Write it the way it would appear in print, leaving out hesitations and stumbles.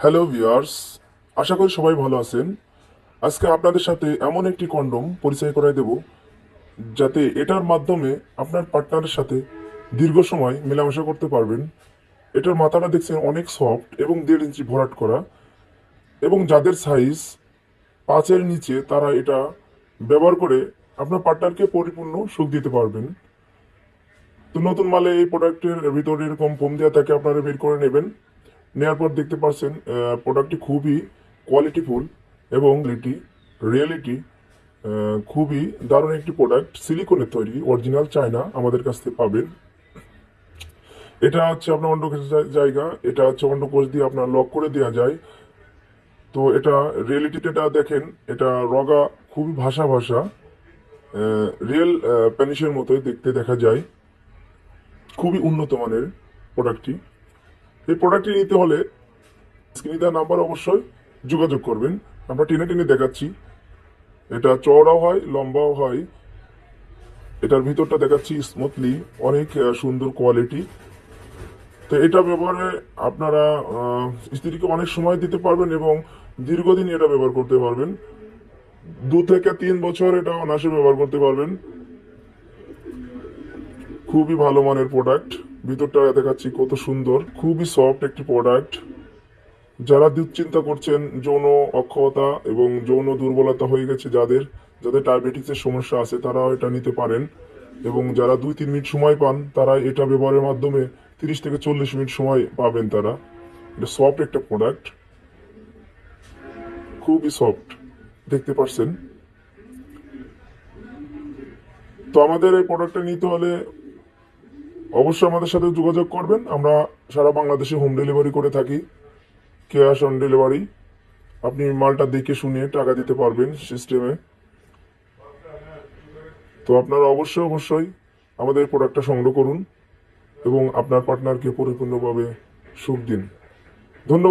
Hello viewers, আশা করি সবাই ভালো আছেন। আজকে আপনাদের সাথে এমন একটি কন্ডোম পরিচয় করাই দেব যাতে এটার মাধ্যমে আপনার পার্টনারের সাথে দীর্ঘ সময় মেলামেশা করতে পারবেন। এটার মাথাটা দেখছেন অনেক সফট এবং 1.5 ইঞ্চি ভরাট করা, এবং যাদের সাইজ 5-এর নিচে তারা এটা ব্যবহার করে আপনার পার্টনারকে পরিপূর্ণ সুখ দিতে পারবেন। তো নতুন মালে এই প্রোডাক্টের ভিতরে এরকম ফোম দেওয়া থাকে, আপনারা বের করে নেবেন। নেওয়ার পর দেখতে পাচ্ছেন প্রোডাক্টটি খুবই কোয়ালিটিফুল এবং রিয়েলিটি খুবই দারুণ একটি প্রোডাক্ট। সিলিকনের তৈরি, অরিজিনাল চায়না আমাদের কাছ থেকে পাবেন। এটা হচ্ছে আপনার অন্ডকোষের জায়গা, এটা হচ্ছে অন্ডকোষ দিয়ে আপনার লক করে দেওয়া যায়। তো এটা রিয়েলিটিটা দেখেন, এটা রগা খুবই ভাসা ভাসা, রিয়েল প্যানিসের মতোই দেখতে দেখা যায়। খুবই উন্নত মানের প্রোডাক্টটি। এই প্রোডাক্টটি নিতে হলে স্ক্রিনে দেওয়া নাম্বার অবশ্যই যোগাযোগ করবেন। আমরা টেনে টেনে দেখাচ্ছি। এটা চওড়াও হয়, লম্বাও হয়। এটার ভিতরটা দেখাচ্ছি স্মুথলি, অনেক সুন্দর কোয়ালিটি। তো এটা ব্যবহারে আপনারা স্ত্রীকে অনেক সময় দিতে পারবেন এবং দীর্ঘদিন এটা ব্যবহার করতে পারবেন। 2 থেকে 3 বছর এটা অনায়াসে ব্যবহার করতে পারবেন। খুবই ভালো মানের প্রোডাক্ট। ভিতরটা দেখাচ্ছি কত সুন্দর, খুবই সফট একটি প্রোডাক্ট। যারা দুশ্চিন্তা করছেন যৌন অক্ষমতা এবং যৌন দুর্বলতা হয়ে গেছে, যাদের যাদের ডায়াবেটিক্সের সমস্যা আছে, তারাও এটা নিতে পারেন। এবং যারা 2-3 মিনিট সময় পান, তারা এটা ব্যবহারের মাধ্যমে 30 থেকে 40 মিনিট সময় পাবেন তারা। এটা সফট একটা প্রোডাক্ট, খুবই সফট, দেখতে পাচ্ছেন। তো আমাদের এই প্রোডাক্টটা নিতে হলে অবশ্যই আমাদের সাথে যোগাযোগ করবেন। আমরা সারা বাংলাদেশে হোম ডেলিভারি করে থাকি, ক্যাশ অন ডেলিভারি। আপনি মালটা দেখে শুনে টাকা দিতে পারবেন সিস্টেমে। তো আপনারা অবশ্যই আমাদের প্রোডাক্টটা সংগ্রহ করুন এবং আপনার পার্টনারকে পরিপূর্ণভাবে সুখ দিন। ধন্যবাদ।